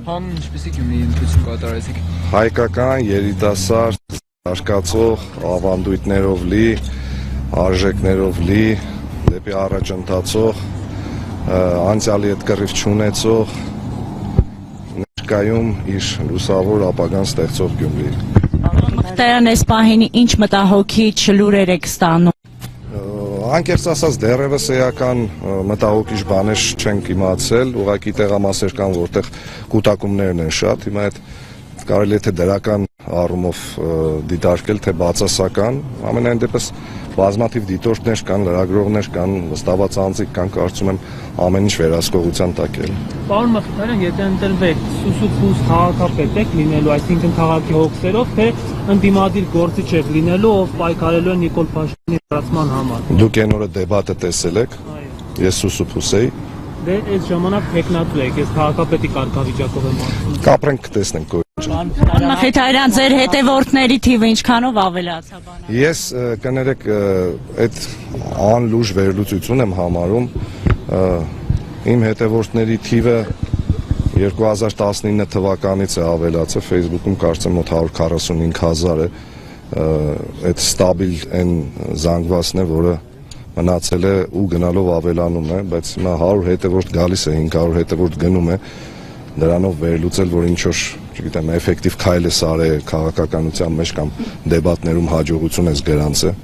Հան ինչպեսի Գյումրիի ընտրություն կատարեցիք։ Հայկական, երիտասարդ, արկածող, ավանդույթներով լի, արժեքներով լի, դեպի առաջ ընթացող, անցյալի հետ կռիվ չունեցող, ներկայում իր լուսավոր ապագան ստեղծող Գյումրի։ Մխիթարյան, այս պահին ինչ մտահոգիչ լուրեր եք ստանում։ Անկեղծ ասած դեռևս էական մտահոգիչ բաներ չենք իմացել, ուղղակի տեղամասեր կան, որտեղ կուտակումներն են շատ, հիմա այդ կարելի է թե դրական առումով դիտարկել, թե բացասական, ամենայն դեպս բազմաթիվ դիտորդներ կան, լրագրողներ կան, վստահված անձիկ կան, կարծում եմ ամեն ինչ վերահսկողության տակ է։ Պարոն Մխիթարյան, եթե ընտրվեք սուսուփուս քաղաքապետ եք լինելու, այսինքն քաղաքի հոգսերով, թե ընդդիմադիր գործիչ եք լինելու, ով պայքարելու է Նիկոլ Փաշինյանի հեռացման համար։ Դուք այն օրը դեբատը տեսել եք, ես սուսուփուս էի։ Դե այս ժամանակ տեխնատու եք, ես քաղաքապետի կարգավիճակով եմ ասում։ Կապրենք կտեսնենք։ Պարոն Մխիթարյան, ձեր հետևորդների թիվը ինչքանով ավելացավ։ Ես կներեք այդ անլուժ վերլուծություն եմ համարում, իմ հետևորդների թիվը 2019 թվականից է ավելացել, Facebook-ում կարծեմ մոտ 145,000 է, այդ ստաբիլ այն զանգվածն է, որը մնացել է ու գնալով ավելանում է, բայց հիմա 100 հետևորդ գալիս է, 500 հետևորդ գնում է, դրանով վերլուծել, որ ինչ-որ, չգիտեմ, էֆեկտիվ քայլ է արել քաղաքականության մեջ կամ դեբատներում հաջողություն ես գրանցել,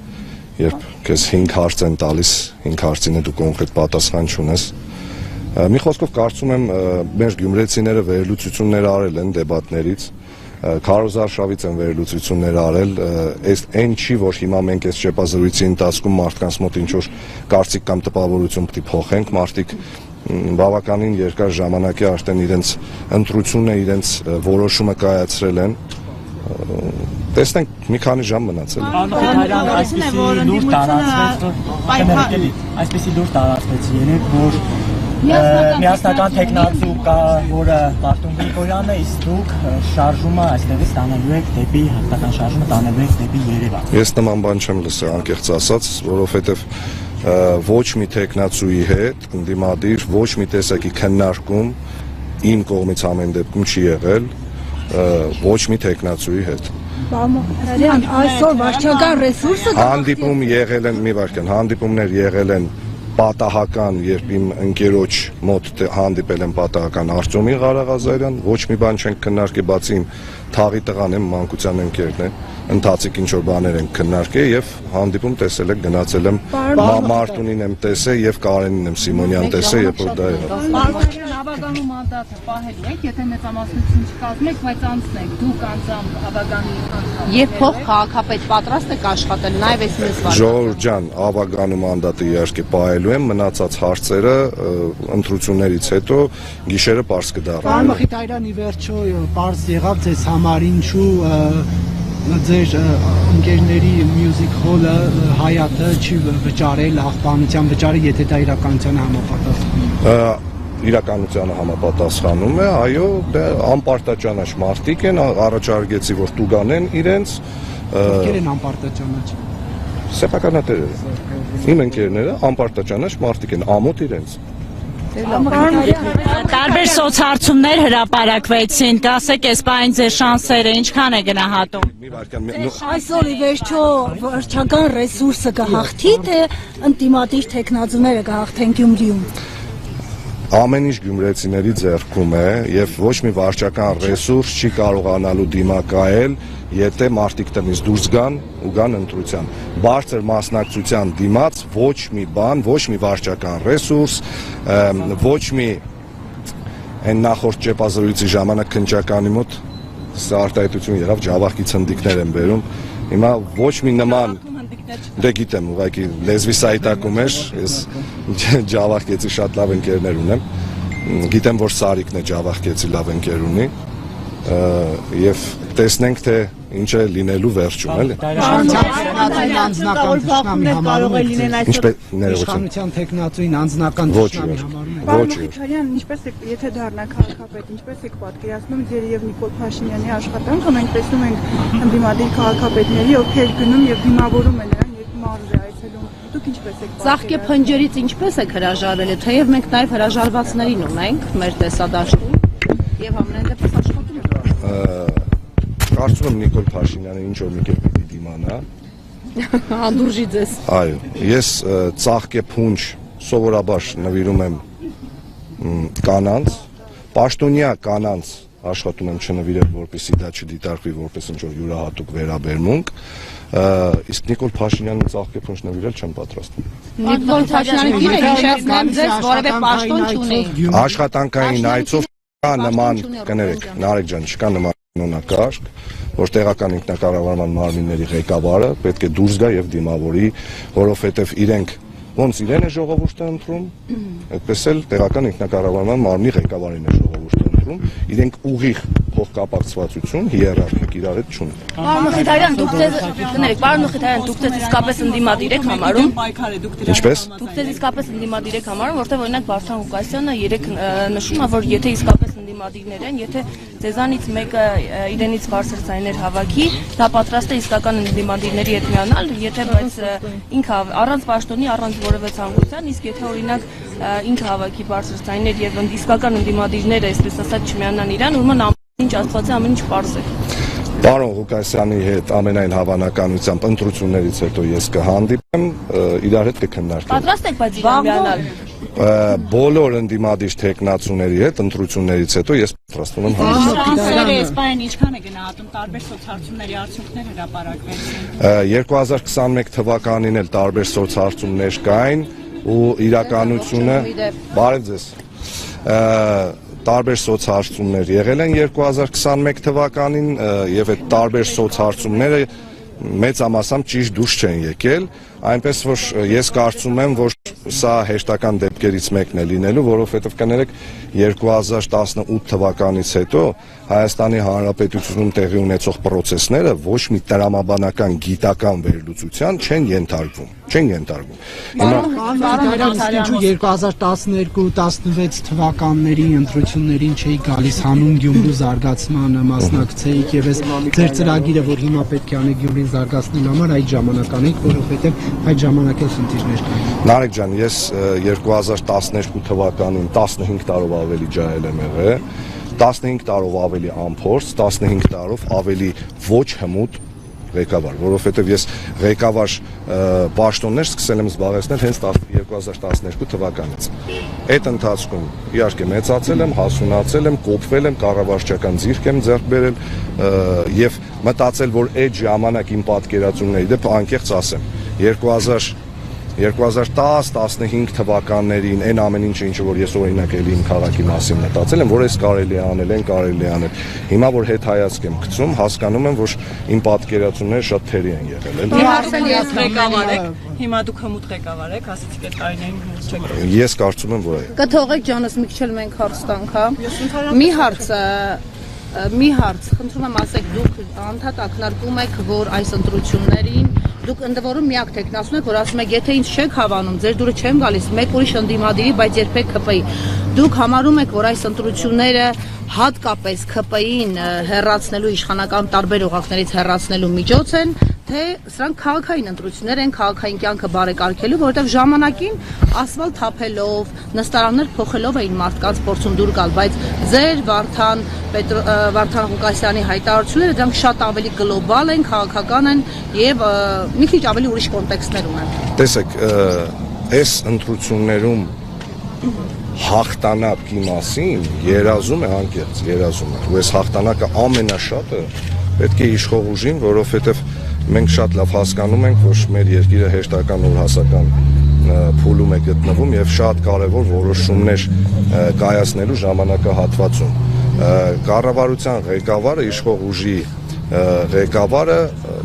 երբ քեզ 5 հարց են տալիս, 5 հարցին դու կոնկրետ պատասխան չունես։ Մի խոսքով կարծում եմ մեր գյումրեցիները վերլուծություններ արել են դեբատներից, Քարոզ Արշավից են վերլուծություններ արել, այն չի, որ հիմա մենք այս շեպազրույցի ընթացքում մարդկանց մոտ ինչ-որ կարծիք կամ տպավորություն պետք է փոխենք, մարդիկ բավականին երկար ժամանակ է արդեն իրենց ընտրությունը, իրենց որոշումը կայացրել են, տեսնենք մի քանի ժամ մնացել է։ Մխիթարյան, այսպեսի լուր տարածվեց երեկ, որ միասնական տեխնատու կա, որը Պարտուն Գրիգորյանը, իսկ դուք շարժումը այստեղից տանելու եք դեպի, հաղթական շարժումը տանելու եք դեպի Երևան։ Ես նման բան չեմ լսել, անկեղծ ասած, որովհետև ոչ մի տեխնացուի հետ ընդդիմադիր ոչ մի տեսակի քննարկում իմ կողմից ամեն դեպքում չի եղել, ոչ մի տեխնացուի հետ։ Մխիթարյան, այսօր վարչական ռեսուրսը հանդիպում եղել են, մի վարքան, հանդիպումներ եղել են պատահական, երբ իմ ընկերոջ մոտ հանդիպել են պատահական Արտյոմի Ղարաղազարյան, ոչ մի բան չենք քննարկել, բացի իմ թաղի տղան եմ, մանկության ընկերն է, ընթացիկ ինչ-որ բաներ ենք քննարկել եւ հանդիպում տեսել եք, գնացել եմ Մարտունին եմ տեսել եւ Կարենին եմ Սիմոնյան տեսել, երբ որ դա եղավ։ Հավագանու մանդատը պահելի եք, եթե մեծամասնություն չկազմեք, բայց անցնեք, դուք անձամբ հավագանի անդամ։ Եվ փոխ քաղաքապետ պատրաստ եք աշխատել, նաև այս մեծ վարչական։ Ժողովուրդ ջան, հավագանու մանդատը իհարկե պահելու եմ, մնացած հարցերը ընտրություններից հետո գիշերը պարզ կդառնա։ Պարոն Մխիթարյան, ի վերջո պարզ եղավ ձեզ համար ինչու ձեր ընկերների Music Hall-ը Հայատը չի վճարել, աղբանության վճարել, եթե դա իրականությանը համապատասխանում է։ Իրականությանը համապատասխանում է, այո, դա անպարտաճանաչ մարդիկ են, առաջարկեցի, որ տուգանեն իրենց։ Ովքեր են անպարտաճանաչ։ Սեփականատերերը։ Իմ ընկերները անպարտաճանաչ մարդիկ են, ամոթ իրենց։ Տարբեր սոցհարցումներ հրապարակվեցին, կասեք այս բային ձեր շանսերը ինչքան է գնահատում։ այսօր ի վերջո վարչական ռեսուրսը կհաղթի, թե ընդդիմադիր տեխնատուները կհաղթեն Գյումրիում։ Ամեն ինչ գյումրեցիների ձեռքում է եւ ոչ մի վարչական ռեսուրս չի կարողանալու դիմակայել, եթե մարդիկ տնից դուրս գան ու գան ընտրության։ Բարձր մասնակցության դիմաց ոչ մի բան, ոչ մի վարչական ռեսուրս, ոչ մի այն նախորդ ճեպազրույցի ժամանակ քննչականի մոտ սա արտահայտություն եղավ, ջավախքի ցնդիկներ են բերում։ Հիմա ոչ մի նման դե գիտեմ, ուղղակի լեզվի սայտակում էր, ես ջավախքեցի շատ լավ ընկերներ ունեմ, գիտեմ, որ Սարիկն է ջավախքեցի լավ ընկեր ունի, եւ տեսնենք, թե ինչ է լինելու վերջում, էլի։ Իշխանության տեխնատուին անձնական թշնամի համարում եք։ Պարոն Մխիթարյան, ինչպես եք, եթե դառնաք քաղաքապետ, ինչպես եք պատկերացնում ձեր եւ Նիկոլ Փաշինյանի աշխատանքը, մենք տեսնում ենք ընդդիմադիր քաղաքապետների, ովքեր գնում եւ դիմավորում են նրան, երբ մարզ է այցելում։ Դուք ինչպես եք Ծաղկե փնջերից ինչպես եք հրաժարվել, թեև մենք նաև հրաժարվածներին ունենք մեր տեսադաշտում։ եւ ամենայն դեպս աշխատում եք։ Կարծում եմ Նիկոլ Փաշինյանը ինչ որ մի կերպ պիտի դիմանա։ Անդուրժի ձեզ։ Այո, ես ծաղկե փունջ սովորաբար նվիրում եմ կանանց, պաշտոնյա կանանց աշխատում եմ չնվիրել, որպեսզի դա չդիտարկվի որպես ինչ-որ յուրահատուկ վերաբերմունք, իսկ Նիկոլ Փաշինյանին ծաղկե փունջ նվիրել չեմ պատրաստվում։ Նիկոլ Փաշինյանը հիշեցնեմ ձեզ որևէ պաշտոն չունի։ Աշխատանքային այցով կա նման, կներեք, Նարեկ ջան, չկա նման կանոնակարգ, որ տեղական ինքնակառավարման մարմինների ղեկավարը պետք է դուրս գա եւ դիմավորի, որովհետեւ իրենք ոնց իրեն է ժողովուրդը ընտրում, այդպես էլ տեղական ինքնակառավարման մարմնի ղեկավարին է ժողովուրդը ընտրում, իրենք ուղիղ փոխկապակցվածություն հիերարխիկ իրար հետ չունեն։ Պարոն Մխիթարյան, դուք ձեզ կներեք, պարոն Մխիթարյան, դուք ձեզ իսկապես ընդդիմադիր եք համարում։ Ինչպես։ Դուք ձեզ իսկապես ընդդիմադիր եք համարում, որտեղ օրինակ Վարդան Ղուկասյանը երեք նշում է, որ եթե իսկապես ընդդիմադիրներ են, եթե ձեզանից մեկը իրենից բարձր ձայներ հավաքի, դա պատրաստ է իսկական ընդդիմադիրների հետ միանալ, եթե բայց ինքը առանց պաշտոնի, առանց որևէ ցանկության, իսկ եթե օրինակ ինքը հավաքի բարձր ձայներ եւ իսկական ընդդիմադիրները, այսպես ասած, չմիանան իրան, ուրեմն ամեն ինչ Աստված է, ամեն ինչ պարզ է։ Պարոն Ղուկասյանի հետ ամենայն հավանականությամբ ընտրություններից հետո ես կհանդիպեմ, իրար հետ կքննարկենք։ Պատրաստ եք բայց իրան միանալ։ Բոլոր ընդդիմադիր թեկնածուների հետ ընտրություններից հետո ես պատրաստվում եմ հանդիպել։ Շանսերը Իսպանիան ինչքան է գնահատում, տարբեր սոցհարցումների արդյունքներ հրապարակվեցին։ 2021 թվականին էլ տարբեր սոցհարցումներ կային ու իրականությունը բարև ձեզ տարբեր սոցհարցումներ եղել են 2021 թվականին եւ այդ տարբեր սոցհարցումները մեծամասամբ ճիշտ դուրս չեն եկել, այնպես որ ես կարծում եմ, որ սա հեշտական դեպքերից մեկն է լինելու, որովհետև կներեք 2018 թվականից հետո Հայաստանի Հանրապետությունում տեղի ունեցող process-ները ոչ մի տրամաբանական գիտական վերլուծության չեն ենթարկվում։ Հիմա 2012-16 թվականների ընտրություններին չէի գալիս հանուն Գյումրու զարգացմանը մասնակցեիք եւ այս ձեր ծրագիրը, որ հիմա պետք է անեք Գյումրին զարգացնելու համար, այդ ժամանակ անեք, որովհետեւ այդ ժամանակ էլ խնդիրներ կային։ Նարեկ ջան, ես 2012 թվականին 15 տարով ավելի ջահել եմ եղել, 15 տարով ավելի անփորձ, 15 տարով ավելի ոչ հմուտ ղեկավար, որովհետև ես ղեկավար պաշտոններ սկսել եմ զբաղեցնել հենց 2012 թվականից։ Այդ ընթացքում իհարկե մեծացել եմ, հասունացել եմ, կոփվել եմ, կառավարչական ձիրք եմ ձեռք բերել եւ մտածել, որ այդ ժամանակ իմ պատկերացումների դեպ անկեղծ ասեմ 2010-15 թվականներին այն ամեն ինչը ինչ որ ես օրինակ էլի իմ քաղաքի մասին մտածել եմ, որ ես կարելի է անել։ Հիմա որ հետ հայացք եմ գցում, հասկանում եմ, որ իմ պատկերացումները շատ թերի են եղել։ Հիմա դուք հմուտ ղեկավար եք, ասացիք այդ տարիներին հմուտ չեք։ Ես կարծում եմ, որ այո։ Կթողեք ջանս մի քիչ էլ մենք հարց տանք, հա։ Մի հարց, խնդրում եմ ասեք, դուք անդադ ակնարկում եք, որ այս ընտրություններին դուք ընդ որում միակ տեխնացուն եք, որ ասում եք, եթե ինձ չեք հավանում, ձեր դուրը չեմ գալիս, մեկ ուրիշ ընդդիմադիրի, բայց երբեք ԿՊ-ի։ Դուք համարում եք, որ այս ընտրությունները հատկապես ԿՊ-ին հեռացնելու իշխանական տարբեր օղակներից հեռացնելու միջոց են, թե սրանք քաղաքային ընտրություններ են, քաղաքային կյանքը բարեկարգելու, որովհետև ժամանակին ասֆալտ թափելով, նստարաններ փոխելով էին մարդկանց փորձում դուր գալ, բայց ձեր Վարդան Ղուկասյանի հայտարարությունները դրանք շատ ավելի գլոբալ են, քաղաքական են եւ մի քիչ ավելի ուրիշ կոնտեքստներ ունեն։ Տեսեք, այս ընտրություններում հաղթանակի մասին երազում է անկեղծ, երազում է։ Ու այս հաղթանակը ամենաշատը պետք է իշխող ուժին, որովհետև մենք շատ լավ հասկանում ենք, որ մեր երկիրը հեշտական ուրհասական փուլում է գտնվում եւ շատ կարեւոր որոշումներ կայացնելու ժամանակահատվածում։ Կառավարության ղեկավարը, իշխող ուժի ղեկավարը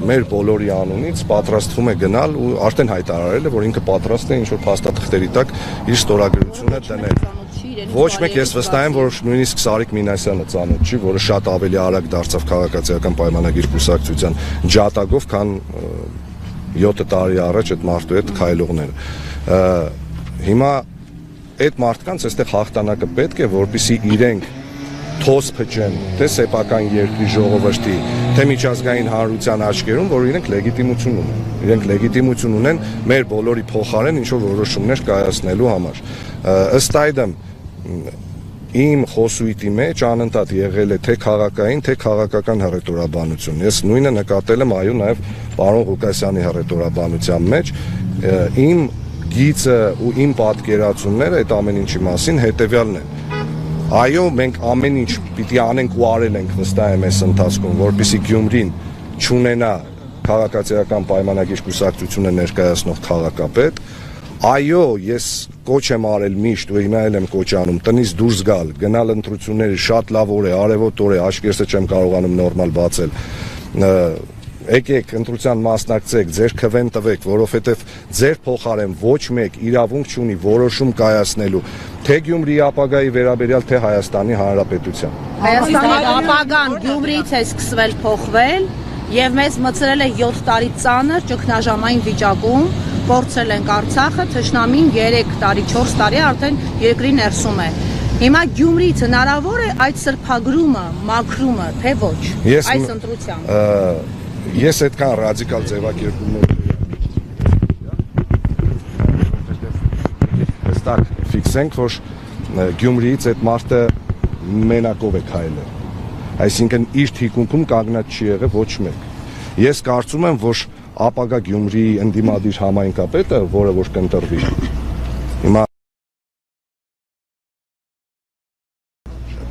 մեր բոլորի անունից պատրաստվում է գնալ ու արդեն հայտարարել է, որ ինքը պատրաստ է ինչ-որ փաստաթղթերի տակ իր ստորագրությունը դնել։ Ոչ մեկ ես վստահ եմ, որ նույնիսկ Սարիկ Մինասյանը ծանոթ չի, որը շատ ավելի արագ դարձավ քաղաքացիական պայմանագիր կուսակցության ջատագով, քան 7 տարի առաջ այդ մարդու հետ քայլողները։ Հիմա այդ մարդկանց այստեղ հաղթանակը պետք է, որպեսզի իրենք թոս փչեն, թե սեփական երկրի ժողովրդի, թե միջազգային հանրության աչքերում, որ իրենք լեգիտիմություն ունեն։ Իրենք լեգիտիմություն ունեն մեր բոլորի փոխարեն ինչ-որ որոշումներ կայացնելու համար։ Ըստ այդմ իմ խոսույթի մեջ անընդհատ եղել է թե քաղաքային, թե քաղաքական հռետորաբանություն։ Ես նույնը նկատել եմ այո նաև պարոն Ղուկասյանի հռետորաբանության մեջ, իմ գիծը ու իմ պատկերացումները այդ ամեն ինչի մասին հետևյալն են։ Այո, մենք ամեն ինչ պիտի անենք ու արել ենք վստահ եմ այս ընթացքում, որպեսզի Գյումրին չունենա քաղաքացիական պայմանագիր կուսակցությունը ներկայացնող քաղաքապետ։ Այո, ես կոչ եմ արել միշտ ու հիմա էլ եմ կոչ անում տնից դուրս գալ, գնալ ընտրությունների շատ լավ օր է, արևոտ օր է, աչքերսը չեմ կարողանում նորմալ բացել։ Եկեք ընտրության մասնակցեք, ձեր քվեն տվեք, որովհետև ձեր փոխարեն ոչ մեկ իրավունք չունի որոշում կայացնելու թե Գյումրիի ապագայի վերաբերյալ, թե Հայաստանի Հանրապետության։ Հայաստանի ապագան Գյումրիից է սկսվել փոխվել եւ մեզ մցրել է 7 տարի ծանր ճգնաժամային վիճակում, փորձել ենք Արցախը, թշնամին 3 տարի, 4 տարի արդեն երկրի ներսում է։ Հիմա Գյումրիից հնարավոր է այդ սրբագրումը, մաքրումը, թե ոչ, այս ընտրությամբ։ Ես այդքան ռադիկալ ձևակերպումներ հստակ ֆիքսենք, որ Գյումրիից այդ մարդը մենակով է քայլել։ Այսինքն իր թիկունքում կանգնած չի եղել ոչ մեկ։ Ես կարծում եմ, որ ապագա Գյումրիի ընդդիմադիր համայնքապետը, որը որ կընտրվի, հիմա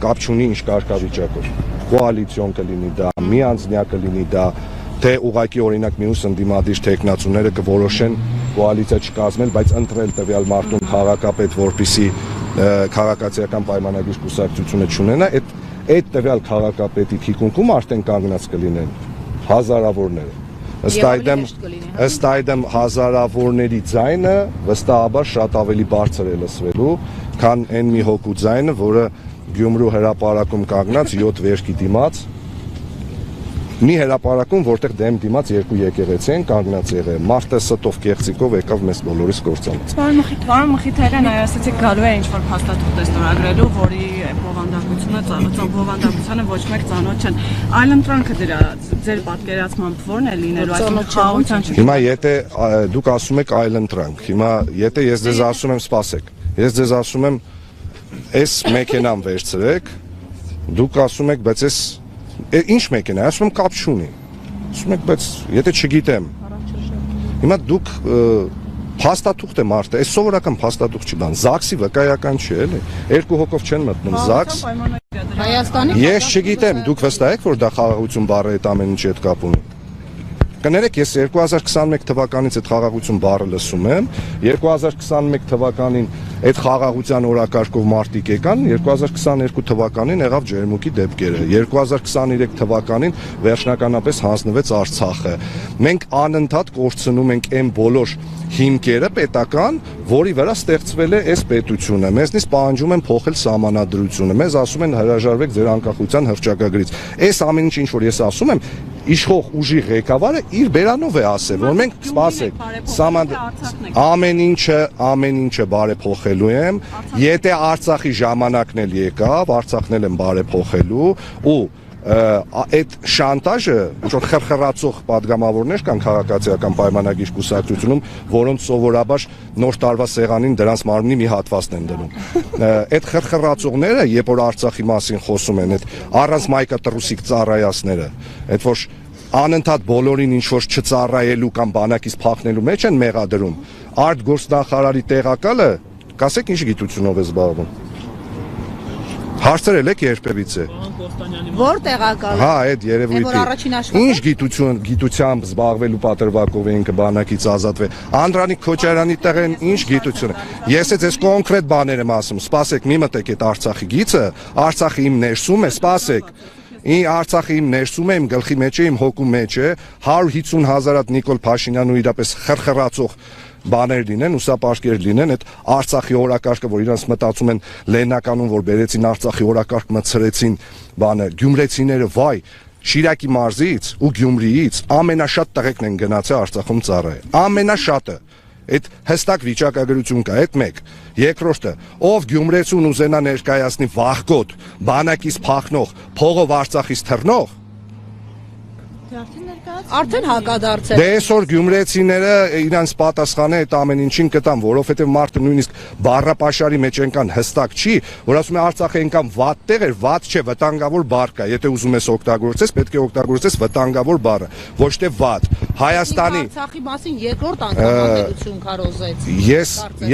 կապ չունի ինչ կարգավիճակով, կոալիցիոն կլինի դա, միանձնյա կլինի դա, թե ուղղակի օրինակ մյուս ընդդիմադիր տեխնացուները կորոշեն կոալիցիա չկազմել, բայց ընտրել տվյալ մարդուն քաղաքապետ, որպեսզի քաղաքացիական պայմանագիր կուսակցությունը չունենա, այդ տվյալ քաղաքապետի թիկունքում արդեն կանգնած կլինեն հազարավորները։ Ըստ այդմ հազարավորների ձայնը վստահաբար շատ ավելի բարձր է լսվելու, քան այն մի հոգու ձայնը, որը Գյումրու հրապարակում կանգնած 7 վերքի դիմաց, մի հրապարակում, որտեղ դեմ դիմաց երկու եկեղեցի են կանգնած եղել, մարդը ստով կեղծիկով եկավ մեզ բոլորիս կործանեց։ Պարոն Մխիթարյան, ասացիք գալու է ինչ-որ փաստաթուղթ է ստորագրելու, որի բովանդակությունը ոչ մեկ ծանոթ չեն։ Այլընտրանքը դրա ձեր պատկերացմամբ ո՞րն է լինելու, այս խաղաղության։ Հիմա եթե դուք ասում եք այլընտրանք, հիմա եթե ես ձեզ ասում եմ սպասեք, ես ձեզ ասում եմ այս մեքենան վերցրեք, դուք ասում եք, բայց այս ինչ մեքենա, ասում եմ կապ չունի։ Ասում եք, բայց եթե չգիտեմ։ Հիմա դուք փաստաթուղթ է մարդը, այս սովորական փաստաթուղթ չի բան, ԶԱԳՍ-ի վկայական չի, էլի։ Երկու հոգով չեն մտնում ԶԱԳՍ։ Ես չգիտեմ, դուք վստահ եք, որ դա խաղաղություն բառը այդ ամեն ինչի հետ կապ ունի։ Կներեք, ես 2021 թվականից այդ խաղաղություն բառը լսում եմ, 2021 թվականին այդ խաղաղության օրակարգով մարտիկ եկան, 2022 թվականին եղավ ջերմուկի դեպքերը, 2023 թվականին վերջնականապես հանձնվեց Արցախը։ Մենք անընդհատ կորցնում ենք այն բոլոր հիմքերը պետական, որի վրա ստեղծվել է այս պետությունը։ Մեզնից պահանջում են փոխել սահմանադրությունը, մեզ ասում են հրաժարվեք ձեր անկախության հռչակագրից։ Այս ամեն ինչ որ ես ասում եմ, իշխող ուժի ղեկավարը իր բերանով է ասել, որ մենք սպասեք, ամեն ինչը բարեփոխելու եմ, եթե Արցախի ժամանակն էլ եկավ, Արցախն էլ եմ բարեփոխելու ու այդ շանտաժը, ինչ-որ խրխրացող պատգամավորներ կան քաղաքացիական պայմանագիր կուսակցությունում, որոնց սովորաբար նոր տարվա սեղանին դրանց մարմնի մի հատվածն են դնում։ Այդ խրխրացողները, երբ որ Արցախի մասին խոսում են, այդ առանց մայկատրուսիկ ծառայացները, այդ որ անընդհատ բոլորին ինչ-որ չծառայելու կամ բանակից փախնելու մեջ են մեղադրում, արտգործնախարարի տեղակալը, կասեք ինչ գիտությունով է զբաղվում։ Հարցրել եք երբևիցե։ Որ տեղակալ։ Հա, այդ երևույթի։ Ինչ գիտությամբ զբաղվելու պատրվակով էին կբանակից ազատվել։ Անդրանիկ Քոչարյանի տեղն ինչ գիտություն է։ Ես ես կոնկրետ բաներ եմ ասում։ Սպասեք, մի մտեք այդ Արցախի գիծը, Արցախի իմ ներսում է, սպասեք։ Արցախի իմ ներսում է, իմ գլխի մեջ է, իմ հոգու մեջ է 150,000 հատ Նիկոլ Փաշինյանն ու իրապես խրխրացող բաներ լինեն, ուսապարկեր լինեն, այդ Արցախի օրակարգը, որ իրանց մտածում են լեննականում, որ բերեցին Արցախի օրակարգ մցրեցին բանը, գյումրեցիները, վայ, Շիրակի մարզից ու Գյումրիից ամենաշատ տղեկն են գնացել Արցախում ծառայել, ամենաշատը, այդ հստակ վիճակագրություն կա, այդ մեկ, երկրորդը, ով գյումրեցուն ուզենա ներկայացնի վախկոտ, բանակից փախնող, փողով Արցախից թռնող, Արդեն հակադարձել։ Դե այսօր գյումրեցիները իրանց պատասխանը այդ ամեն ինչին կտան, որովհետև մարդը նույնիսկ բառապաշարի մեջ այնքան հստակ չի, որ ասում է Արցախը այնքան վատ տեղ էր, վատ չէ, վտանգավոր բառ կա։ Եթե ուզում ես օգտագործես, պետք է օգտագործես վտանգավոր բառը, ոչ թե վատ։ Հայաստանի Արցախի մասին երկրորդ անգամ քարոզեց։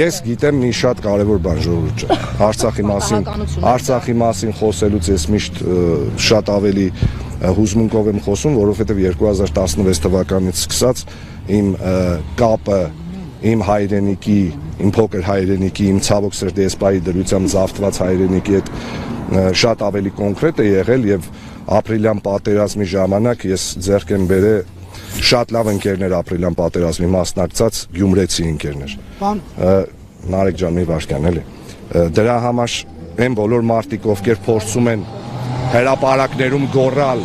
Ես գիտեմ մի շատ կարևոր բան, ժողովուրդ ջան։ Արցախի մասին խոսելուց ես միշտ շատ ավելի հուզմունքով եմ խոսում, որովհետև 2016 թվականից սկսած իմ կապը իմ հայրենիքի, իմ փոքր հայրենիքի, իմ ցավոք սրտի էսպայի դրությամբ զավթված հայրենիքի հետ շատ ավելի կոնկրետ է եղել եւ ապրիլյան պատերազմի ժամանակ ես ձեռք եմ բերել շատ լավ ընկերներ ապրիլյան պատերազմի մասնակցած գյումրեցի ընկերներ։ Նարեկ ջան, մի վարքյան էլի։ Դրա համար այն բոլոր մարդիկ, ովքեր փորձում են հրապարակներում գոռալ,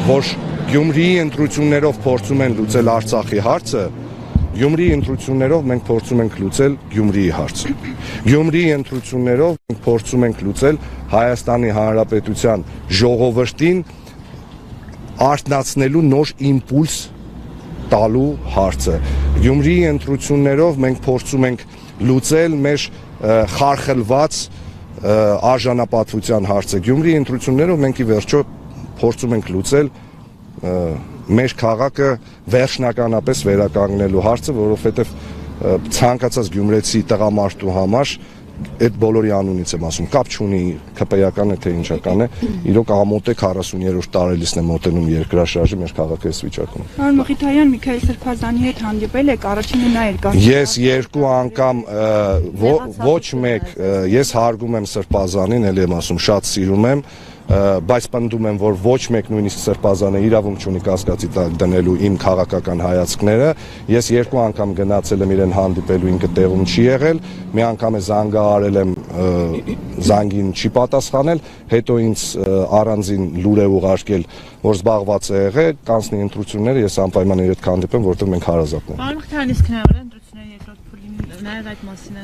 որ Գյումրիի ընտրություններով փորձում են լուծել Արցախի հարցը, Գյումրիի ընտրություններով մենք փորձում ենք լուծել Գյումրիի հարցը։ Գյումրիի ընտրություններով մենք փորձում ենք լուծել Հայաստանի Հանրապետության ժողովրդին արթնացնելու նոր իմպուլս տալու հարցը։ Գյումրիի ընտրություններով մենք փորձում ենք լուծել մեր խարխլված արժանապատվության հարցը։ Գյումրիի ընտրություններով մենք ի վերջո փորձում ենք լուծել մեր քաղաքը վերջնականապես վերականգնելու հարցը, որովհետև ցանկացած գյումրեցի տղամարդու համար այդ բոլորի անունից եմ ասում, կապ չունի ԿՊ-ական է թե ինչական է, իրոք ամոթ է 40-րդ տարելիսն է մոտենում երկրաշարժը մեր քաղաքի այս վիճակում։ Պարոն Մխիթարյան, Միքայել Սրբազանի հետ հանդիպել եք, առաջինը նա էր գալիս։ Ես երկու անգամ ոչ մեկ, ես հարգում եմ Սրբազանին, ելի եմ ասում, շատ սիրում եմ, բայց պնդում եմ, որ ոչ մեկ նույնիսկ Սրբազանը իրավունք չունի կասկածի տակ դնելու իմ քաղաքական հայացքները։ Ես երկու անգամ գնացել եմ իրեն հանդիպելու, ինքը տեղում չի եղել, մի անգամ է զանգահարել եմ, զանգին չի պատասխանել, հետո ինձ առանձին լուր է ուղարկել, որ զբաղված է եղել, կանցնի ընտրությունները, ես անպայման իր հետ կհանդիպեմ, որտեղ մենք հարազատն ենք։ Պարոն Մխիթարյան, իսկ հնարավոր է ընտրությունների երկրորդ փուլին նաև այդ մասին է։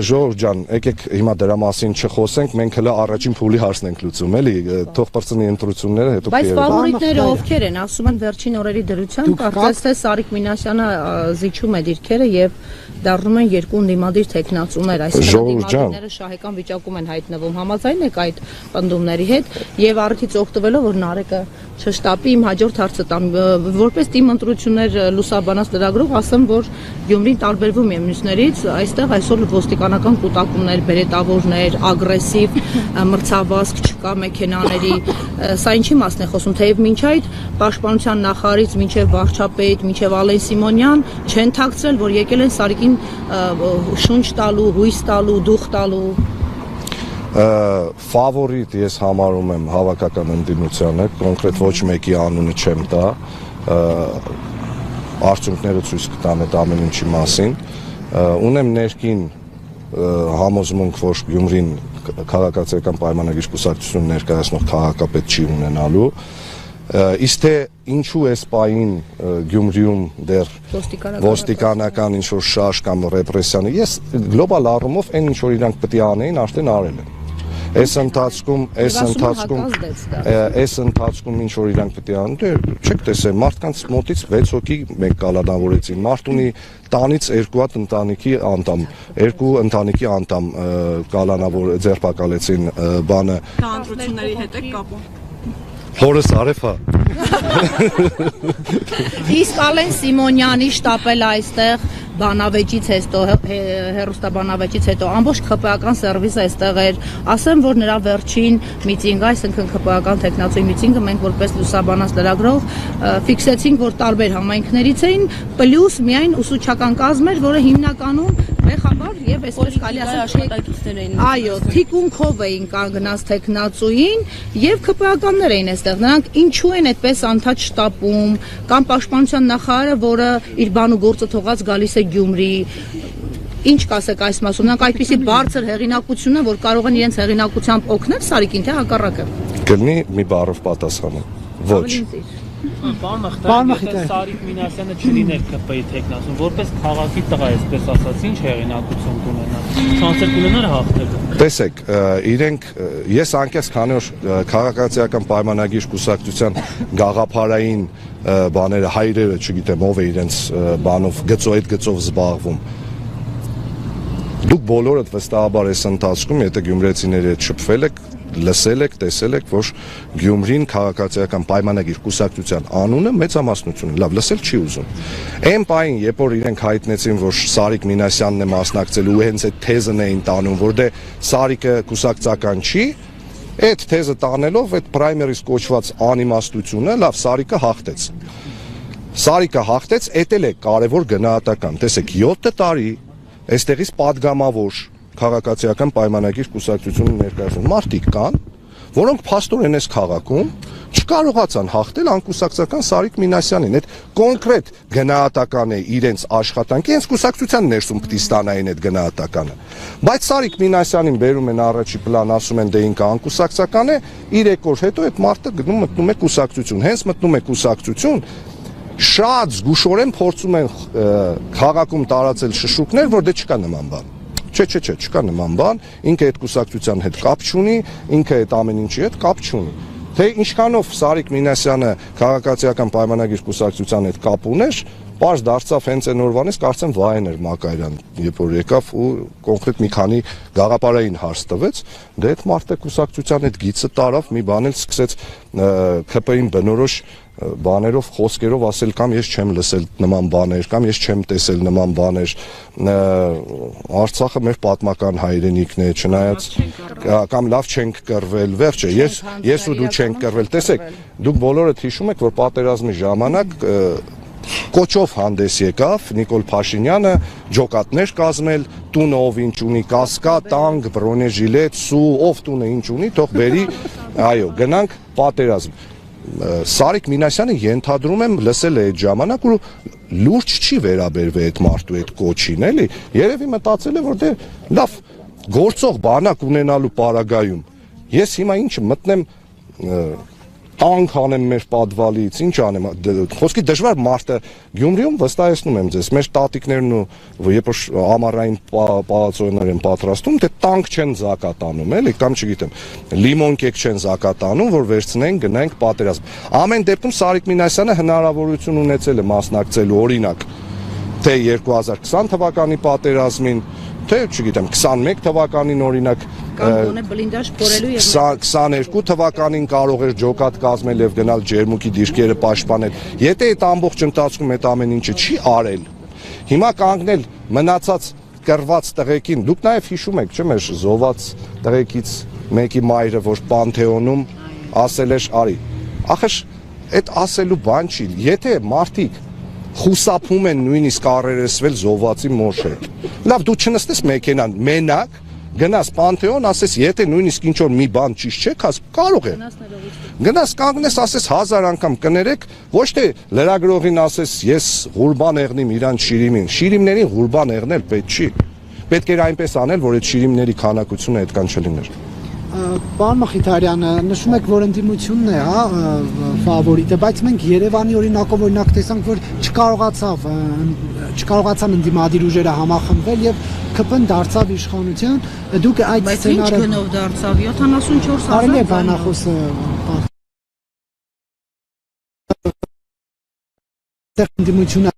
Ժողովուրդ ջան, եկեք հիմա դրա մասին չխոսենք, մենք հələ առաջին փուլի հարցն ենք լուծում, էլի, թող բրծնի ընտրությունները, հետո Բայց ֆավորիտները ովքեր են, ասում են վերջին օրերի դրությամբ, կարծես թե Սարիկ Մինասյանը զիջում է դիրքերը եւ դառնում են երկու ընդդիմադիր տեխնացուներ, այսինքն ընդդիմադիրները շահեկան վիճակում են հայտնվում, համաձայն եք այդ պնդումների հետ եւ առիթից օգտվելով որ Նարեկը չշտապի իմ հաջորդ հարցը տամ, որպես թիմ ընտրություններ լուսաբանած լրագրող ասեմ, որ Գյումրին տարբերվում է մյուսներից, այստեղ այսօր ոստիկանական կուտակումներ, բերետավորներ, ագրեսիվ մրցավազք չկա մեքենաների, սա ինչի մասն է խոսում, թեև մինչ այդ պաշտպանության նախարարից մինչև վարչապետ, մինչև Ալեն Սիմոնյան չեն թաքցրել, որ եկել են Սարիկին շունչ տալու, հույս տալու, դուխ տալու։ Ֆավորիտ ես համարում եմ հավաքական ընդդիմությանը, կոնկրետ ոչ մեկի անունը չեմ տա, արդյունքները ցույց կտան այդ ամեն ինչի մասին, ունեմ ներքին համոզմունք, որ Գյումրին քաղաքացիական պայմանագիր կուսակցություն ներկայացնող քաղաքապետ չի ունենալու, իսկ թե ինչու էս պահին Գյումրիում դեռ ոստիկանական ինչ-որ շարժ կամ ռեպրեսիան, ես գլոբալ առումով այն ինչ-որ իրանք պետք է անեին, արդեն արել են։ Այս ընթացքում ինչ որ իրանք պետք է անեն, դե չեք տեսել, մարդկանց մոտից 6 հոգի մեկ կալանավորեցին, մարդ ունի տանից երկու հատ ընտանիքի անդամ, երկու ընտանիքի անդամ կալանավոր ձերբակալեցին բանը։ Դա ընտրությունների հետ է կապում։ Հորս Արեֆ հա։ Իսկ Ալեն Սիմոնյանի շտապել այստեղ բանավեճից հետո հերոստաբանավեճից հետո ամբողջ ԿՊ-ական սերվիսը այստեղ էր, ասեմ որ նրա վերջին միտինգը, այսինքն ԿՊ-ական տեխնացուի միտինգը մենք որպես լուսաբանած լրագրող ֆիքսեցինք, որ տարբեր համայնքներից էին, պլյուս միայն ուսուցչական կազմ էր, որը հիմնականում մեղաբար եւ այսպես կարելի ասել այո, թիկունքով էին կանգնած տեխնացուին եւ ԿՊ-ականներ էին այստեղ, նրանք ինչու են այդպես անթաջ շտապում, կամ պաշտպանության նախարարը, որը իր բան ու գործը թողած գալիս է Գյումրի, ինչ կասեք այս մասում, նրանք այդպիսի բարձր հեղինակություն են, որ կարող են իրենց հեղինակությամբ օգնել Սարիկին, թե հակառակը։ Կլինի մի բառով պատասխանը։ Ոչ։ Պարոն Մխիթարյան, Սարիկ Մինասյանը չլիներ ԿՊ-ի տեխնացուն, որպես քաղաքի տղա, այսպես ասած, ինչ հեղինակություն կունենա, շանսեր կունենար հաղթելու։ Տեսեք, իրենք ես անկես քանի որ քաղաքացիական պայմանագիր կուսակցության գաղափարային բաները հայրերը, չգիտեմ ով է իրենց բանով գծով զբաղվում։ Դուք բոլորդ վստահաբար այս ընթացքում, եթե գյումրեցիների հետ շփվել եք, լսել եք, տեսել եք, որ Գյումրին քաղաքացիական պայմանագիր կուսակցության անունը մեծամասնություն, լավ, լսել չի ուզում։ Այն պահին, երբ որ իրենք հայտնեցին, որ Սարիկ Մինասյանն է մասնակցել ու հենց այդ թեզն էին տանում, որ դե Սարիկը կուսակցական չի, այդ թեզը տանելով այդ պրայմերիս կոչված անիմաստությունը, լավ, Սարիկը հաղթեց։ Սարիկը հաղթեց, էդ էլ է կարևոր գնահատական։ Տեսեք, 7 տարի այստեղից падգամավոր քաղաքացիական պայմանագիր կուսակցությունը ներկայացնում մարդիկ կան, որոնք փաստորեն այս քաղաքում չկարողացան հաղթել անկուսակցական Սարիկ Մինասյանին։ Այդ կոնկրետ գնահատական է իրենց աշխատանքի, հենց կուսակցության ներսում պիտի ստանային այդ գնահատականը։ Բայց Սարիկ Մինասյանին բերում են առաջի պլան, ասում են դե ինքը անկուսակցական է, 3 օր հետո այդ մարդը մտնում է կուսակցություն։ Հենց մտնում է կուսակցություն, շատ զգուշորեն փորձում են քաղաքում տարածել շշուկներ, որ դե չկա նման բան։ Չէ, չկա նման բան, ինքը այդ կուսակցության հետ կապ չունի, ինքը այդ ամեն ինչի հետ կապ չունի։ Թե ինչքանով Սարիկ Մինասյանը քաղաքացիական պայմանագիր կուսակցության հետ կապ ուներ, պարզ դարձավ հենց այն օրվանից, կարծեմ Վահեն էր Մակարյան, երբ որ եկավ ու կոնկրետ մի քանի գաղափարային հարց տվեց, դե այդ մարդը կուսակցության հետ գիծը տարավ, մի բան էլ սկսեց ԿՊ-ին բնորոշ բաներով, խոսքերով ասել կամ ես չեմ լսել նման բաներ, կամ ես չեմ տեսել նման բաներ, Արցախը մեր պատմական հայրենիքն է, չնայած կամ լավ չենք կռվել, վերջը, ես ու դու չենք կռվել, տեսեք, դուք բոլորդ հիշում եք, որ պատերազմի ժամանակ կոչով հանդես եկավ Նիկոլ Փաշինյանը ջոկատներ կազմել, տունը ով ինչ ունի, կասկա, տանկ, բրոնեժիլետ, սու, ով տունը ինչ ունի, թող բերի, այո, գնանք պատերազմ։ Սարիկ Մինասյանը ենթադրում եմ լսել է այդ ժամանակ ու լուրջ չի վերաբերվել այդ մարդու այդ կոչին, էլի, երևի մտածել է, որ դե լավ գործող բանակ ունենալու պարագայում ես հիմա ինչը մտնեմ տանկ անեմ մեր պատվալից, ինչ անեմ, խոսքի դժվար մարդը Գյումրիում վստահեցնում եմ ձեզ, մեր տատիկներն ու երբ որ ամառային պալացոներ են պատրաստում, դե տանկ չեն զակատանում, էլի, կամ չգիտեմ, լիմոն կեկ չեն զակատանում, որ վերցնեն, գնանք պատերազմ։ Ամեն դեպքում Սարիկ Մինասյանը հնարավորություն ունեցել է մասնակցելու, օրինակ, թե 2020 թվականի պատերազմին, թե չգիտեմ 21 թվականին օրինակ 22 թվականին կարող էր ջոկատ կազմել եւ գնալ ջերմուկի դիրքերը պաշտպանել։ Եթե այդ ամբողջ ընթացքում այդ ամեն ինչը չի արել, հիմա կանգնել մնացած կռված տղեկին, դուք նաեւ հիշում եք, չէ՞, մեր զոհված տղեկից մեկի մայրը, որ Պանթեոնում ասել էր, արի, ախր այդ ասելու բան չի, եթե մարդիկ խուսափում են նույնիսկ առերեսվել զոհվածի մոտ հետ։ Լավ, դու չնստես մեքենան մենակ, գնաս Պանթեոն, ասես, եթե նույնիսկ ինչ որ մի բան ճիշտ չէ, կարող է։ Գնաս կանգնես, ասես 1000 անգամ կներեք, ոչ թե լրագրողին ասես, ես ղուրբան եղնիմ իրան շիրիմին։ Շիրիմներին ղուրբան եղնել պետք չի։ Պետք էր այնպես անել, որ այդ շիրիմների քանակությունը այդքան չլիներ։ Պարոն Մխիթարյանը, նշում եք, որ ընդդիմությունն է, հա, ֆավորիտը, բայց մենք Երևանի օրինակով օրինակ տեսանք, որ չկարողացան ընդդիմադիր ուժերը համախմբվել եւ ԿՊ-ն դարձավ իշխանություն, դուք այդ սցենարը Բայց ինչ գնով դարձավ 74 Կարելի է բանախոսը ընդդիմությունը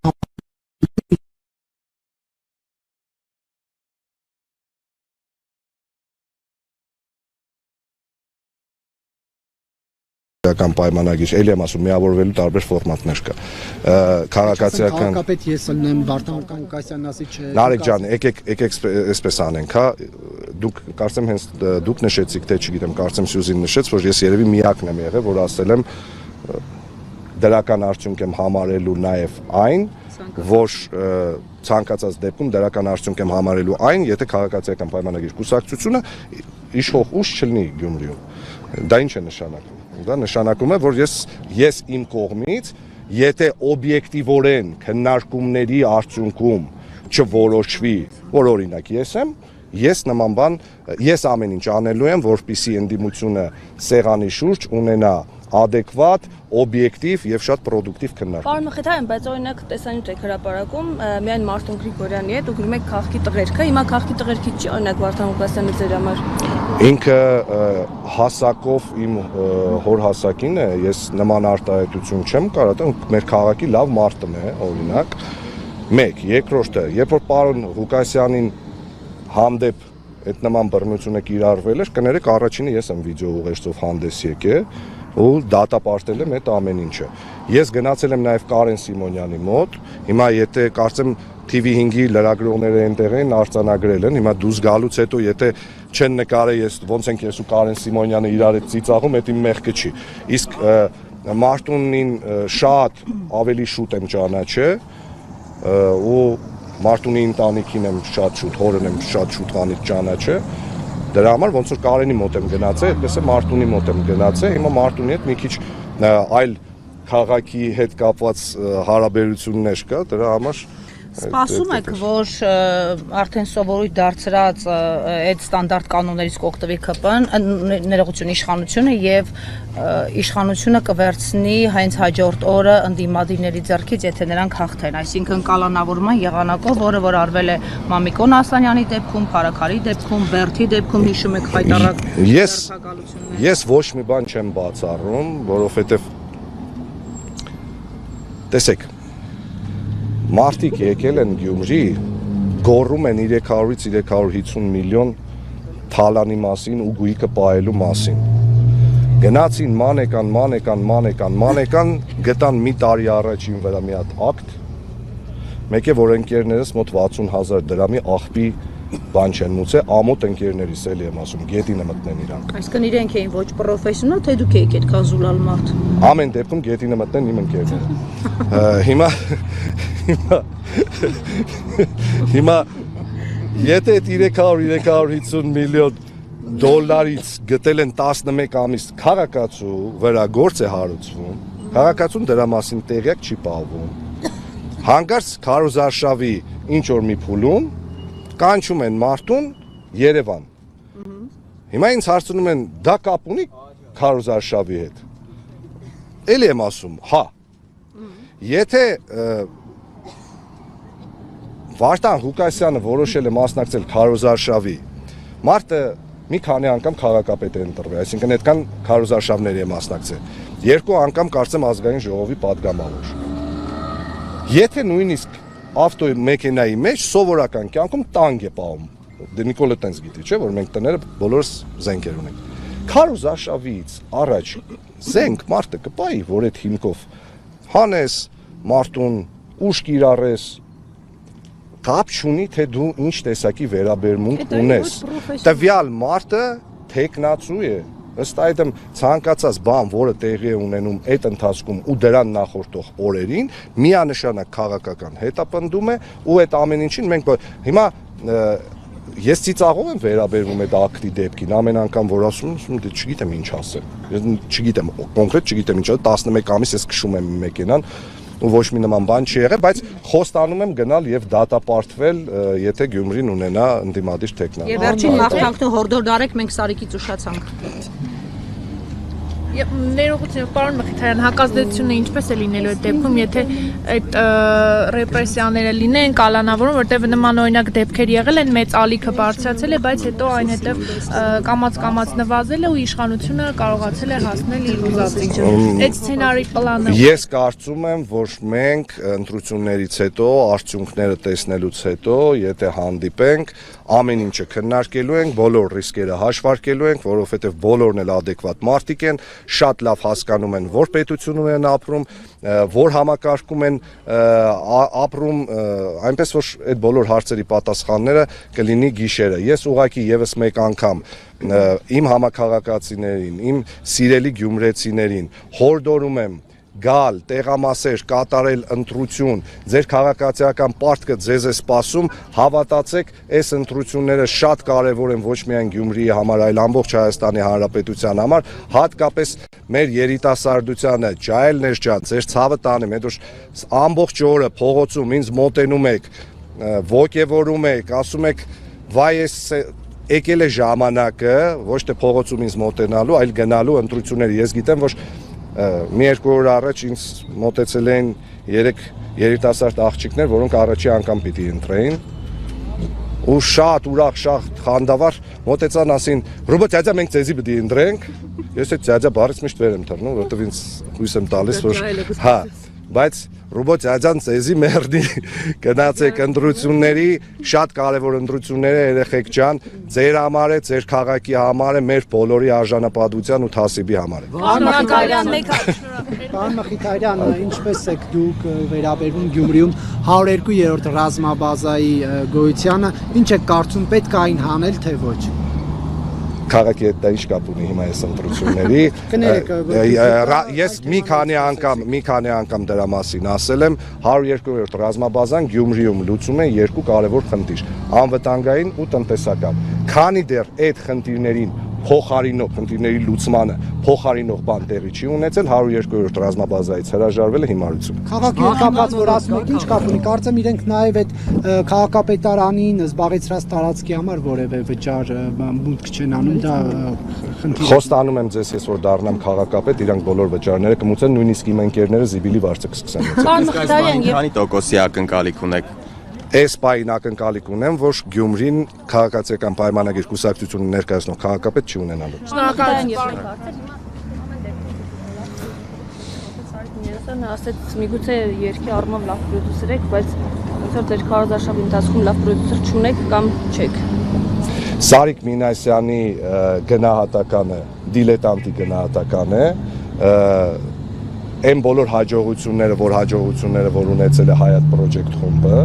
պայմանագիր, էլի եմ ասում, միավորվելու տարբեր ֆորմատներ կա։ Քաղաքացիական քաղաքապետ ես ելնեմ, Վարդան Կովկասյանն ասի չէ։ Նարեկ ջան, եկեք այսպես անենք, հա, դուք կարծեմ հենց դուք նշեցիք, թե չգիտեմ, կարծեմ Սյուզին նշեց, որ ես երևի միակն եմ եղել, որ ասել եմ դրական արդյունք եմ համարելու նաև այն, որ ցանկացած դեպքում դրական արդյունք եմ համարելու այն, եթե քաղաքացիական պայմանագիր կուսակցությունը իշխող ուժ չլինի Գյումրիում։ Դա ինչ է նշանակում։ Դա նշանակում է, որ ես իմ կողմից, եթե օբյեկտիվորեն քննարկումների արդյունքում չորոշվի, որ օրինակ ես նման բան, ես ամեն ինչ անելու եմ, որպեսզի ընդդիմությունը սեղանի շուրջ ունենա adekvat, օբյեկտիվ եւ շատ պրոդուկտիվ քննարկում։ Պարոն Մխիթարյան, բայց օրինակ տեսանյութ եք հրապարակում միայն Մարտուն Գրիգորյանի հետ ու գրում եք քաղաքի տղերքը, հիմա քաղաքի տղերքից չի օրինակ Վարդան Ղուկասյանը ձեր համար։ Ինքը հասակով իմ հոր հասակին է, ես նման արտահայտություն չեմ կարող տալ, մեր քաղաքի լավ մարտն է, օրինակ։ Մեկ, երկրորդը, երբ որ պարոն Ղուկասյանին հանդեպ այդ նման բռնությունը կիրառվել էր, կներեք առաջինը ես եմ վիդեո ուղերձով հանդես եկել ու դատապարտել եմ այդ ամեն ինչը։ Ես գնացել եմ նաև Կարեն Սիմոնյանի մոտ, հիմա եթե կարծեմ TV5-ի լրագրողները այնտեղ են արձանագրել են, հիմա դուրս գալուց հետո եթե չեն նկարել ես ոնց ենք ես ու Կարեն Սիմոնյանը իրար հետ ծիծաղում, դա իմ մեղքը չի։ Իսկ Մարտունին շատ ավելի շուտ եմ ճանաչել ու Մարտունի ընտանիքին եմ շատ շուտ, հորն եմ շատ շուտ ճանաչել։ Դրա համար ոնց որ Կարենի մոտ եմ գնացել, այդպես է Մարտունի մոտ եմ գնացել, հիմա Մարտունի հետ մի քիչ այլ քաղաքի հետ կապված հարաբերություններ կա, դրա համար Սպասում եք, որ արդեն սովորույթ դարձրած այդ ստանդարտ կանոններից կօգտվի ԿՊ-ն, ներողություն իշխանությունը եւ իշխանությունը կվերցնի հենց հաջորդ օրը ընդդիմադիրների ձեռքից, եթե նրանք հաղթեն, այսինքն կալանավորման եղանակով, որը արվել է Մամիկոն Ասլանյանի դեպքում, Փարաքարի դեպքում, Բերթի դեպքում, հիշում եք հայտարարակ ձեռքակալությունները։ Ես ոչ մի բան չեմ բացառում, որովհետեւ տեսեք Մարդիկ եկել են Գյումրի, գոռում են 300-ից 350 միլիոն թալանի մասին ու գույքը պահելու մասին։ Գնացին մանեկան, գտան մի տարի առաջին վրա մի հատ ակտ, մեկ է որ ընկերներս մոտ 60,000 դրամի աղբի բան չեն մուծել, ամոթ ընկերներիս էլի եմ ասում, գետինը մտնեն իրանք։ Այսինքն իրենք էին ոչ պրոֆեսիոնալ, թե դուք եք այդքան զուլալ մարդ։ Ամեն դեպքում գետինը մտնեն իմ ընկերները։ Հիմա եթե 300-350 միլիոն դոլարից գտել են 11 ամիս քաղաքացու վրա գործ է հարուցվում, քաղաքացուն դրա մասին տեղյակ չի պահվում։ Հանկարծ քարոզարշավի ինչ որ մի փուլում կանչում են Մարտուն Երևան։ Հիմա ինձ հարցնում են դա կապ ունի քարոզարշավի հետ։ Էլի եմ ասում, հա։ Եթե Վարդան Ղուկասյանը որոշել է մասնակցել քարոզարշավի, մարդը մի քանի անգամ քաղաքապետ է ընտրվել, այսինքն այդքան քարոզարշավների է մասնակցել։ 2 անգամ կարծեմ ազգային ժողովի падգամավոր։ Եթե նույնիսկ ավտոյի մեքենայի մեջ սովորական կյանքում տանգ է պահում։ Դե Նիկոլը տենց գիտի, չէ՞, որ մենք տները բոլորս զենքեր ունենք։ Քարոզարշավից առաջ զենք մարդը կպայի, որ այդ հիմքով հանես Մարտուն, ուժ կիրառես, կապ չունի, թե դու ինչ տեսակի վերաբերմունք ունես։ Տվյալ մարդը թեկնածու է, ըստ այդմ ցանկացած բան, որը տեղի է ունենում այդ ընթացքում ու դրան նախորդող օրերին, միանշանակ քաղաքական հետապնդում է ու այդ ամեն ինչին մենք հիմա ես ծիծաղով եմ վերաբերվում այդ ակտի դեպքին, ամեն անգամ որ ասում եմ, դե չգիտեմ ինչ ասեմ։ Ես չգիտեմ, կոնկրետ չգիտեմ ինչ, 11 ամիս ես քշում եմ մեքենան ու ոչ մի նման բան չի եղել, բայց խոստանում եմ գնալ եւ դատապարտվել, եթե Գյումրին ունենա ընդդիմադիր թեկնածու։ Եվ վերջին մաղթանքն հորդոր դարեք, մենք Սարիկից ուշացանք։ Ներողություն, պարոն Մխիթարյան, հակազդեցությունը ինչպես է լինելու այդ դեպքում, եթե այդ ռեպրեսիաները լինեն, կալանավորում, որտեղ նման օրինակ դեպքեր եղել են, մեծ ալիքը բարձրացել է, բայց հետո այն հետև կամաց նվազել է ու իշխանությունը կարողացել է հասնել իր ուզածին։ Այդ սցենարի պլանը։ Ես կարծում եմ, որ մենք ընտրություններից հետո, արդյունքները տեսնելուց հետո, եթե հանդիպենք, ամեն ինչը քննարկելու ենք, բոլոր ռիսկերը հաշվարկելու ենք, որովհետև բոլորն էլ adekvat մարդիկ են, շատ լավ հասկանում են, որ պետությունում են ապրում, որ համակարգում են ապրում, այնպես որ այդ բոլոր հարցերի պատասխանները կլինի գիշերը։ Ես ուղղակի եւս մեկ անգամ իմ համակարգացիներին, իմ սիրելի գյումրեցիներին հորդորում եմ գալ, տեղամասեր, կատարել ընտրություն, ձեր քաղաքացիական պարտքը ձեզ է սպասում, հավատացեք, այս ընտրությունները շատ կարևոր են ոչ միայն Գյումրիի համար, այլ ամբողջ Հայաստանի Հանրապետության համար, հատկապես մեր երիտասարդությանը, ջահելներ ջան, ձեր ցավը տանեմ, հետո ամբողջ օրը փողոցում ինձ մոտենում եք, ոգևորում եք, ասում եք, վայ ես եկել է ժամանակը, ոչ թե փողոցում ինձ մոտենալու, այլ գնալու ընտրությունների։ Ես գիտեմ, որ մի երկու օր առաջ ինձ մոտեցել էին 3 երիտասարդ աղջիկներ, որոնք առաջի անգամ պիտի ընտրեին ու շատ ուրախ, շատ խանդավառ մոտեցան ասին «Ռոբոտ ձյաձա մենք ձեզի պիտի ընտրենք»։ Ես այդ ձյաձա բառից միշտ վեր եմ թռնում, որովհետև ինձ հույս եմ տալիս, որ հա, բայց Ռոբոտ ձյաձան ձեզի մերդի գնացեք ընտրությունների, շատ կարևոր ընտրություններ է երեխեք ջան, ձեր համար է, ձեր քաղաքի համար է, մեր բոլորի արժանապատվության ու թասիբի համար է։ Պարոն Մխիթարյան, ինչպես եք դուք վերաբերվում Գյումրիում 102-րդ ռազմաբազայի գոյությանը, ինչ եք կարծում պետք է այն հանել, թե ոչ։ Քաղաքի հետ դա ինչ կապ ունի հիմա այս ընտրությունների։ Ես մի քանի անգամ դրա մասին ասել եմ, 102-րդ ռազմաբազան Գյումրիում լուծում է երկու կարևոր խնդիր՝ անվտանգային ու տնտեսական։ Քանի դեռ այդ խնդիրներին փոխարինող խնդիրների լուծմանը փոխարինող բան տեղի չի ունեցել, 102-րդ ռազմաբազայից հրաժարվել է հիմարություն։ Քաղաքի հետ կապված որ ասում եք, ինչ կապ ունի, կարծեմ իրենք նաև այդ քաղաքապետարանին զբաղեցրած տարածքի համար որևէ վճար մուտք չեն անում, դա խնդիր։ Խոստանում եմ ձեզ, ես որ դառնամ քաղաքապետ, իրանք բոլոր վճարները կմուծեն, նույնիսկ իմ ընկերները զիբիլի վարձը կսկսեն։ Քանի տոկոսի ակնկալիք ունեք։ Այս պահին ակնկալիք ունեմ, որ Գյումրին քաղաքացիական պայմանագիր կուսակցությունը ներկայացնող քաղաքապետ չի ունենալու։ Ասեց միգուցե երկի առումով լավ պրոդյուսեր եք, բայց ոնց որ ձեր քարոզարշավի ընթացքում լավ պրոդյուսեր չունեք կամ չեք։ Սարիկ Մինասյանի գնահատականը դիլետանտի գնահատական է, այն բոլոր հաջողությունները, որ ունեցել է Hayat Project խումբը,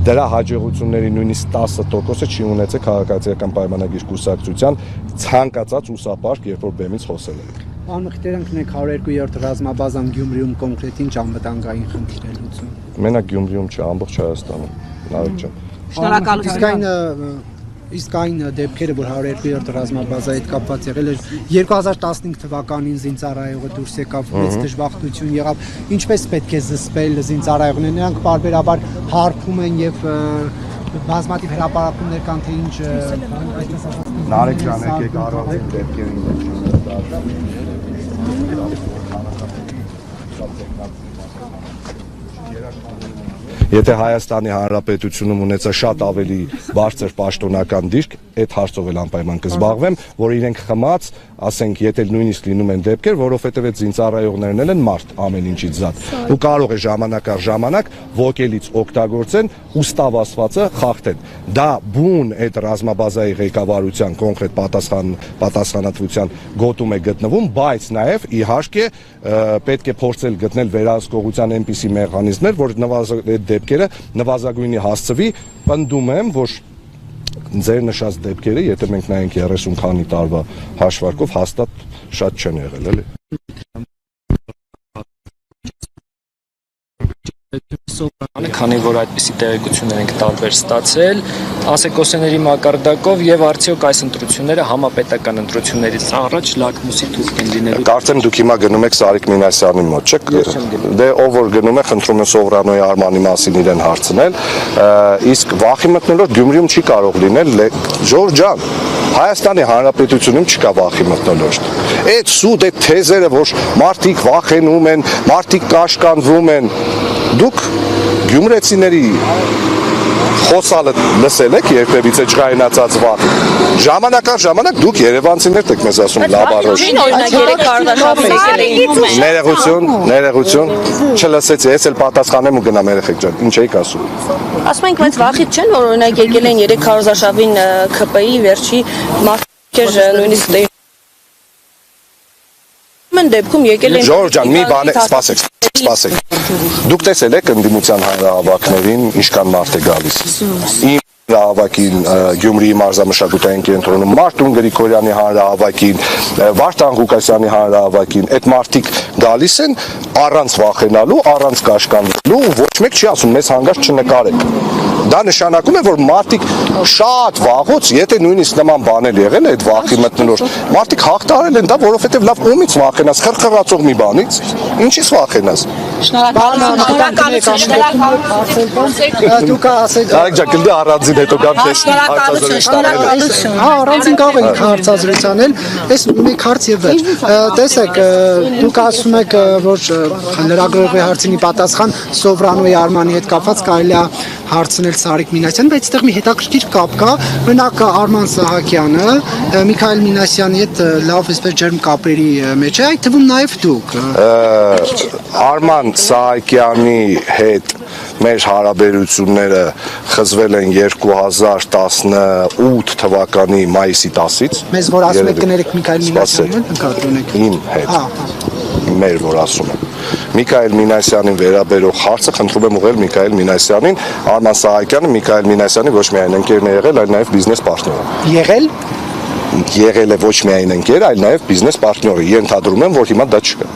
դրա հաջողությունների նույնիսկ 10%-ը չի ունեցել քաղաքացիական պայմանագիր կուսակցության ցանկացած ուսապարկ, երբ որ բեմից խոսել է։ Պարոն Մխիթարյան, կնեք 102-րդ ռազմաբազան Գյումրիում կոնկրետ ինչ անվտանգային խնդիր է լուծում։ Մենակ Գյումրիում չէ, ամբողջ Հայաստանում։ Նարեկ ջան։ Շնորհակալություն։ Իսկ այն դեպքերը, որ 102-րդ ռազմաբազայի հետ կապված եղել էր 2015 թվականին զինծառայողը դուրս եկավ, մեծ դժբախտություն եղավ, ինչպես պետք է զսպել զինծառայողները, նրանք պարբերաբար հարբում են եւ բազմաթիվ հրապարակումներ կան, թե ինչ այդպես ասած։ Նարեկ ջան, եկեք առանձին դեպքերին։ Եթե Հայաստանի Հանրապետությունում ունեցա շատ ավելի բարձր պաշտոնական դիրք, այդ հարցով էլ անպայման կզբաղվեմ, որ իրենք խմած, ասենք, եթե նույնիսկ լինում են դեպքեր, որովհետև այդ զինծառայողներն են մարդ ամեն ինչից զատ։ Ու կարող է ժամանակ առ ժամանակ ոգելից օգտագործեն ու ստավ ասվածը խախտեն։ Դա բուն այդ ռազմաբազայի ղեկավարության կոնկրետ պատասխանատվության գոտում է գտնվում, բայց նաև իհարկե պետք է փորձել գտնել վերահսկողության այնպիսի մեխանիզմներ, որ այդ դեպքերը նվազագույնի հասցվի, պնդում եմ, որ ձեր նշած դեպքերը, եթե մենք նայենք 30 քանի տարվա հաշվարկով, հաստատ շատ չեն եղել, էլի։ Քանի որ այդպիսի տեղեկություններ ենք տարբեր ստացել, ասեկոսեների մակարդակով եւ արդյոք այս ընտրությունները համապետական ընտրություններից առաջ լակմուսի թուղթ են լինելու։ Կարծեմ դուք հիմա գնում եք Սարիկ Մինասյանի մոտ, չէ՞։ Դե ով որ գնում է, խնդրում եմ Սովրանոյի Արմանի մասին իրեն հարցնել, իսկ վախի մտնոլորտ Գյումրիում չի կարող լինել, Ժորժ ջան, Հայաստանի Հանրապետությունում չկա վախի մտնոլորտ։ Այդ սուտ, այդ թեզերը, որ մարդիկ վախենում են, մարդիկ կաշկանդվում են, դուք գյումրեցիների խոսալը լսել եք երբևիցե ջղայնացած վախ։ Ժամանակ առ ժամանակ դուք երևանցիներ եք մեզ ասում լավ առողջ։ Ներողություն, չլսեցի, ես էլ պատասխանեմ ու գնամ երեխեք ջան, ինչ եք ասում։ Ասում ենք, բայց վախից չեն, որ օրինակ եկել են 3 քարոզարշավին ԿՊ-ի վերջի մարդիկ նույնիսկ դեպքում եկել են։ Ժորժ ջան, մի բան սպասեք։ Դուք տեսել եք ընդդիմության հանրահավաքներին ինչքան մարդ է գալիս։ Իմ հանրահավաքին Գյումրիի մարզամշակութային կենտրոնում, Մարտուն Գրիգորյանի հանրահավաքին, Վարդան Ղուկասյանի հանրահավաքին, այդ մարդիկ գալիս են առանց վախենալու, առանց կաշկանդվելու, ոչ մեկ չի ասում մեզ հանգարց չնկարեք։ Դա նշանակում է, որ մարդիկ շատ վաղուց, եթե նույնիսկ նման բաներ եղել է այդ վախի մթնոլորտ, մարդիկ հաղթարել են դա, որովհետև լավ ումից վախենաս, խրխրացող մի բանից, ինչից վախենաս։ Դուք ասեք Արեք ջան, գլդի առանձին հետո գամ քեզ Շնորհակալություն։ Հա, առանձին կարող ենք հարցազրույց անել։ Այս մեկ հարց եւ վերջ։ Տեսեք, դուք ասում եք, որ լրագրողի հարցինի պատասխան Սովրանոյի Արմանի հետ կապված կարելի է հարցնել Սարիկ Մինասյանին, բայց այդտեղ մի հետաքրքիր կապ կա։ Օրինակ Արման Սահակյանը Միքայել Մինասյանի հետ լավ այսպես ջերմ կապերի մեջ է, այդ թվում նաեւ դուք։ Արման Սահակյանի հետ մեր հարաբերությունները խզվել են 2018 թվականի մայիսի 10-ից։ Մեզ որ ասում եք կներեք Միքայել Մինասյանին, ընկալում եք։ Իմ հետ։ Մեր որ ասում եմ։ Միքայել Մինասյանին վերաբերող հարցը խնդրում եմ ուղղել Միքայել Մինասյանին, Արման Սահակյանը Միքայել Մինասյանի ոչ միայն ընկերն է եղել, այլ նաև բիզնես պարտներ։ Եղել է ոչ միայն ընկեր, այլ նաև բիզնես պարտներ։ Ենթադրում եմ, որ հիմա դա չկա։